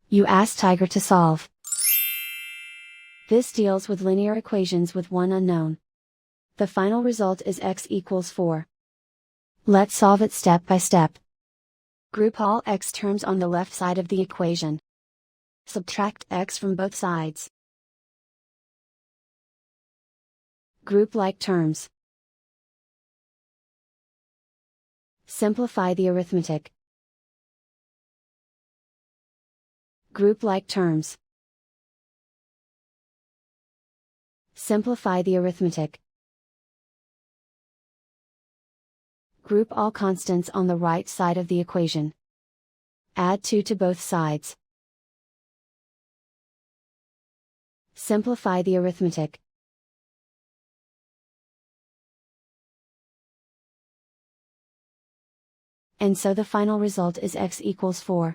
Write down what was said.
You ask Tiger to solve. This deals with linear equations with one unknown. The final result is x equals 4. Let's solve it step by step. Group all x terms on the left side of the equation. Subtract x from both sides. Group like terms. Simplify the arithmetic. Group like terms. Simplify the arithmetic. Group all constants on the right side of the equation. Add 2 to both sides. Simplify the arithmetic. And so the final result is x equals 4.